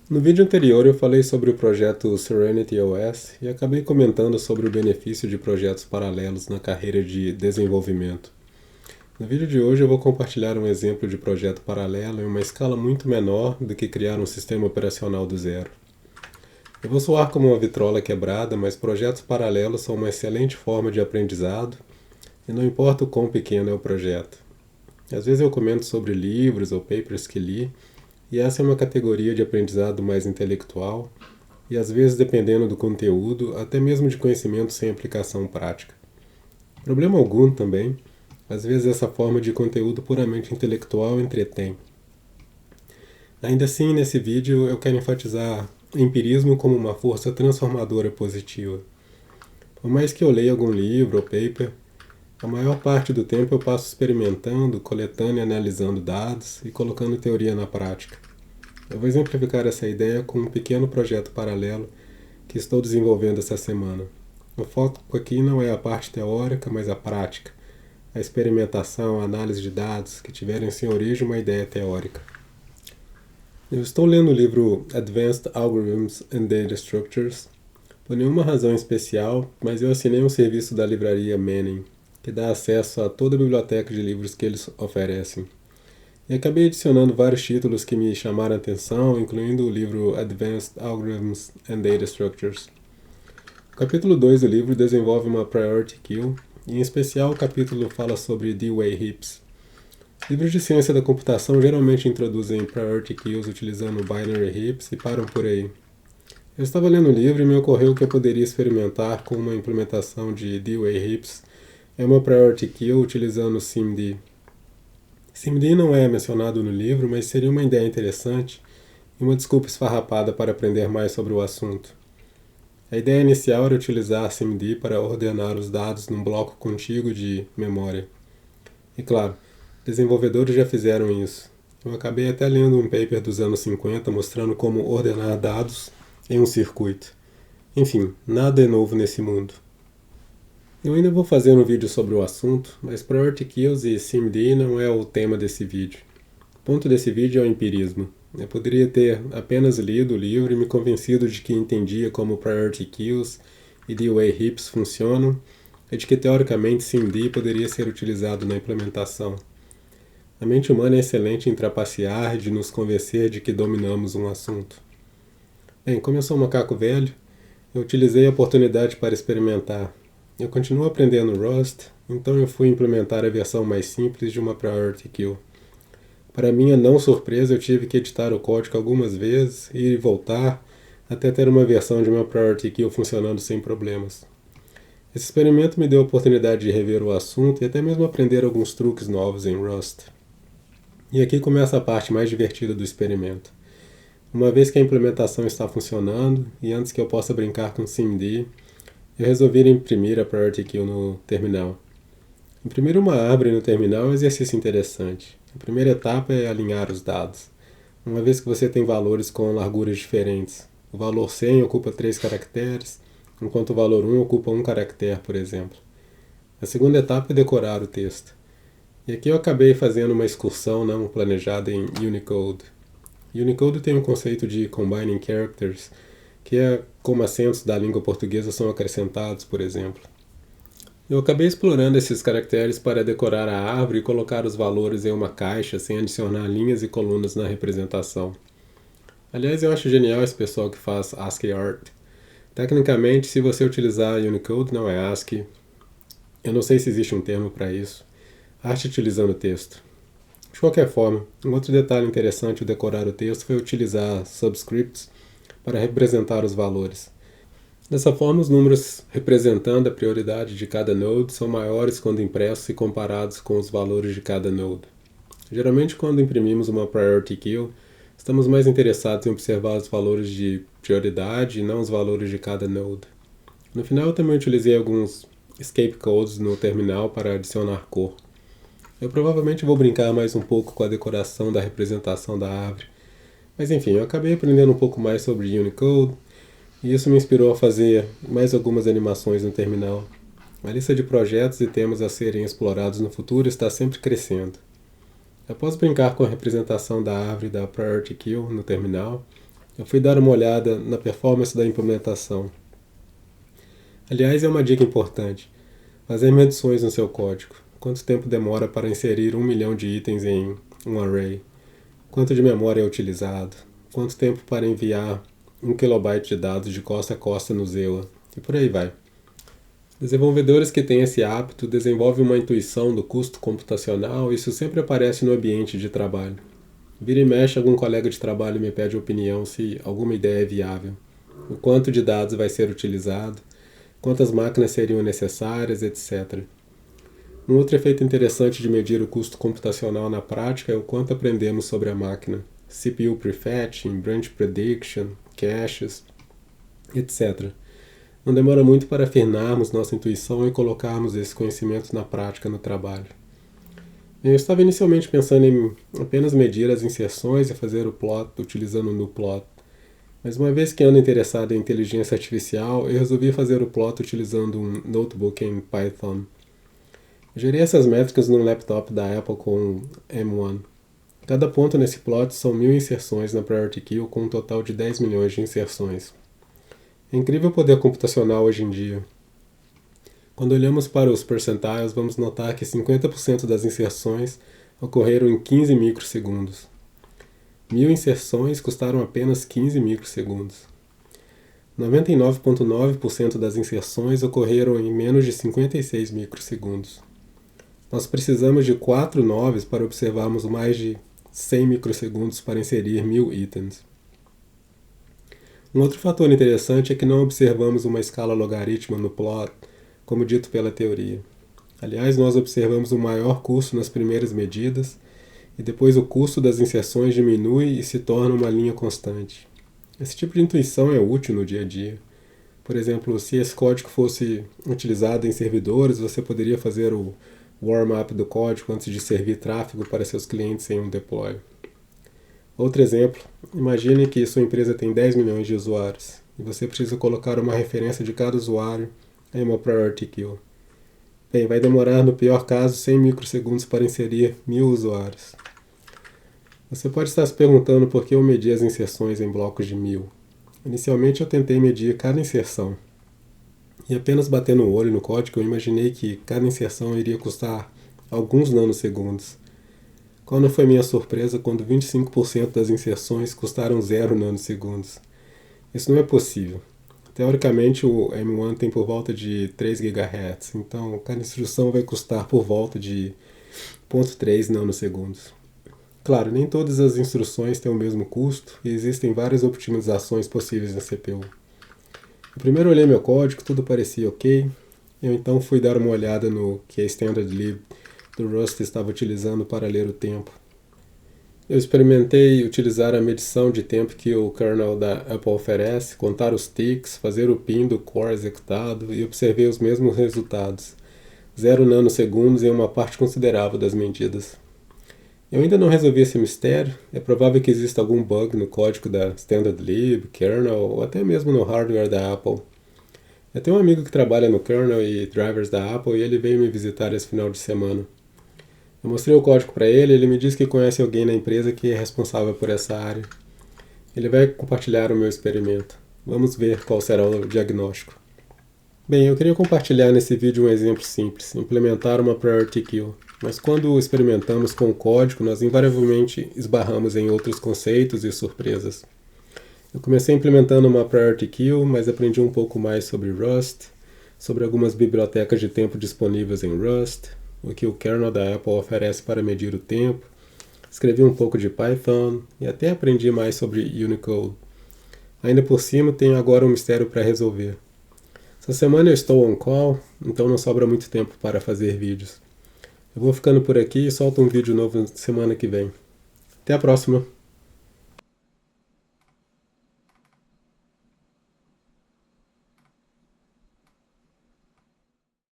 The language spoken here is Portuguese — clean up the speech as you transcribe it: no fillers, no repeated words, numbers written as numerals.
No vídeo anterior eu falei sobre o projeto Serenity OS e acabei comentando sobre o benefício de projetos paralelos na carreira de desenvolvimento. No vídeo de hoje eu vou compartilhar um exemplo de projeto paralelo em uma escala muito menor do que criar um sistema operacional do zero. Eu vou soar como uma vitrola quebrada, mas projetos paralelos são uma excelente forma de aprendizado e não importa o quão pequeno é o projeto. Às vezes eu comento sobre livros ou papers que li, e essa é uma categoria de aprendizado mais intelectual, e às vezes, dependendo do conteúdo, até mesmo de conhecimento sem aplicação prática. Problema algum também, às vezes essa forma de conteúdo puramente intelectual entretém. Ainda assim, nesse vídeo eu quero enfatizar empirismo como uma força transformadora positiva. Por mais que eu leia algum livro ou paper, a maior parte do tempo eu passo experimentando, coletando e analisando dados e colocando teoria na prática. Eu vou exemplificar essa ideia com um pequeno projeto paralelo que estou desenvolvendo essa semana. O foco aqui não é a parte teórica, mas a prática, a experimentação, a análise de dados que tiverem sem origem uma ideia teórica. Eu estou lendo o livro Advanced Algorithms and Data Structures por nenhuma razão especial, mas eu assinei um serviço da livraria Manning, que dá acesso a toda a biblioteca de livros que eles oferecem. E acabei adicionando vários títulos que me chamaram a atenção, incluindo o livro Advanced Algorithms and Data Structures. O capítulo 2 do livro desenvolve uma Priority Queue, e em especial o capítulo fala sobre D-Way Heaps. Livros de ciência da computação geralmente introduzem Priority Queues utilizando Binary Heaps e param por aí. Eu estava lendo o livro e me ocorreu que eu poderia experimentar com uma implementação de D-Way Heaps em uma Priority Queue utilizando SIMD. SIMD não é mencionado no livro, mas seria uma ideia interessante e uma desculpa esfarrapada para aprender mais sobre o assunto. A ideia inicial era utilizar SIMD para ordenar os dados num bloco contíguo de memória. E claro, desenvolvedores já fizeram isso. Eu acabei até lendo um paper dos anos 50 mostrando como ordenar dados em um circuito. Enfim, nada é novo nesse mundo. Eu ainda vou fazer um vídeo sobre o assunto, mas Priority Queues e SIMD não é o tema desse vídeo. O ponto desse vídeo é o empirismo. Eu poderia ter apenas lido o livro e me convencido de que entendia como Priority Queues e D-Way Heaps funcionam e de que teoricamente SIMD poderia ser utilizado na implementação. A mente humana é excelente em trapacear e de nos convencer de que dominamos um assunto. Bem, como eu sou um macaco velho, eu utilizei a oportunidade para experimentar. Eu continuo aprendendo Rust, então eu fui implementar a versão mais simples de uma Priority Queue. Para minha não surpresa, eu tive que editar o código algumas vezes e voltar até ter uma versão de uma Priority Queue funcionando sem problemas. Esse experimento me deu a oportunidade de rever o assunto e até mesmo aprender alguns truques novos em Rust. E aqui começa a parte mais divertida do experimento. Uma vez que a implementação está funcionando e antes que eu possa brincar com SIMD, eu resolvi imprimir a Priority Queue no terminal. Imprimir uma árvore no terminal é um exercício interessante. A primeira etapa é alinhar os dados. Uma vez que você tem valores com larguras diferentes, o valor 100 ocupa 3 caracteres, enquanto o valor 1 ocupa 1 caractere, por exemplo. A segunda etapa é decorar o texto. E aqui eu acabei fazendo uma excursão não planejada em Unicode. Unicode tem um conceito de Combining Characters, que é como acentos da língua portuguesa são acrescentados, por exemplo. Eu acabei explorando esses caracteres para decorar a árvore e colocar os valores em uma caixa sem adicionar linhas e colunas na representação. Aliás, eu acho genial esse pessoal que faz ASCII Art. Tecnicamente, se você utilizar Unicode, não é ASCII. Eu não sei se existe um termo para isso. Arte utilizando texto. De qualquer forma, um outro detalhe interessante ao decorar o texto foi utilizar subscripts para representar os valores. Dessa forma, os números representando a prioridade de cada node são maiores quando impressos e comparados com os valores de cada node. Geralmente, quando imprimimos uma Priority Queue, estamos mais interessados em observar os valores de prioridade e não os valores de cada node. No final, eu também utilizei alguns escape codes no terminal para adicionar cor. Eu provavelmente vou brincar mais um pouco com a decoração da representação da árvore. Mas enfim, eu acabei aprendendo um pouco mais sobre Unicode, e isso me inspirou a fazer mais algumas animações no terminal. A lista de projetos e temas a serem explorados no futuro está sempre crescendo. Após brincar com a representação da árvore da Priority Queue no terminal, Eu fui dar uma olhada na performance da implementação. Aliás, é uma dica importante. Fazer medições no seu código. Quanto tempo demora para inserir 1 milhão de itens em um array? Quanto de memória é utilizado? Quanto tempo para enviar 1 KB de dados de costa a costa no ZEWA? E por aí vai. Desenvolvedores que têm esse hábito desenvolvem uma intuição do custo computacional e isso sempre aparece no ambiente de trabalho. Vira e mexe, algum colega de trabalho me pede opinião se alguma ideia é viável. O quanto de dados vai ser utilizado, quantas máquinas seriam necessárias, etc. Um outro efeito interessante de medir o custo computacional na prática é o quanto aprendemos sobre a máquina. CPU prefetching, branch prediction, caches, etc. Não demora muito para afinarmos nossa intuição e colocarmos esse conhecimento na prática no trabalho. Eu estava inicialmente pensando em apenas medir as inserções e fazer o plot utilizando o NuPlot. Mas uma vez que ando interessado em inteligência artificial, eu resolvi fazer o plot utilizando um notebook em Python. Eu gerei essas métricas num laptop da Apple com M1. Cada ponto nesse plot são 1000 inserções na Priority Queue com um total de 10 milhões de inserções. É incrível o poder computacional hoje em dia. Quando olhamos para os percentiles, vamos notar que 50% das inserções ocorreram em 15 microsegundos. 1000 inserções custaram apenas 15 microsegundos. 99,9% das inserções ocorreram em menos de 56 microsegundos. Nós precisamos de 4 noves para observarmos mais de 100 microsegundos para inserir 1000 itens. Um outro fator interessante é que não observamos uma escala logarítmica no plot, como dito pela teoria. Aliás, nós observamos um maior custo nas primeiras medidas, e depois o custo das inserções diminui e se torna uma linha constante. Esse tipo de intuição é útil no dia a dia. Por exemplo, se esse código fosse utilizado em servidores, você poderia fazer o warm-up do código antes de servir tráfego para seus clientes em um deploy. Outro exemplo, imagine que sua empresa tem 10 milhões de usuários e você precisa colocar uma referência de cada usuário em uma Priority Queue. Bem, vai demorar no pior caso 100 microsegundos para inserir 1000 usuários. Você pode estar se perguntando por que eu medi as inserções em blocos de 1000. Inicialmente eu tentei medir cada inserção. E apenas batendo o olho no código eu imaginei que cada inserção iria custar alguns nanosegundos. Qual não foi minha surpresa quando 25% das inserções custaram 0 nanosegundos? Isso não é possível. Teoricamente o M1 tem por volta de 3 GHz, então cada instrução vai custar por volta de 0,3 nanosegundos. Claro, nem todas as instruções têm o mesmo custo e existem várias optimizações possíveis na CPU. Eu primeiro olhei meu código, tudo parecia ok. Eu então fui dar uma olhada no que a standardlib do Rust estava utilizando para ler o tempo. Eu experimentei utilizar a medição de tempo que o kernel da Apple oferece, contar os ticks, fazer o pin do core executado e observei os mesmos resultados. 0 nanosegundos em uma parte considerável das medidas. Eu ainda não resolvi esse mistério, é provável que exista algum bug no código da standardlib, kernel ou até mesmo no hardware da Apple. Eu tenho um amigo que trabalha no kernel e drivers da Apple e ele veio me visitar esse final de semana. Eu mostrei o código para ele e ele me disse que conhece alguém na empresa que é responsável por essa área. Ele vai compartilhar o meu experimento. Vamos ver qual será o diagnóstico. Bem, eu queria compartilhar nesse vídeo um exemplo simples, implementar uma Priority Queue. Mas quando experimentamos com o código, nós invariavelmente esbarramos em outros conceitos e surpresas. Eu comecei implementando uma Priority Queue, mas aprendi um pouco mais sobre Rust, sobre algumas bibliotecas de tempo disponíveis em Rust, o que o kernel da Apple oferece para medir o tempo, escrevi um pouco de Python e até aprendi mais sobre Unicode. Ainda por cima, tenho agora um mistério para resolver. Essa semana eu estou on call, então não sobra muito tempo para fazer vídeos. Eu vou ficando por aqui e solto um vídeo novo semana que vem. Até a próxima!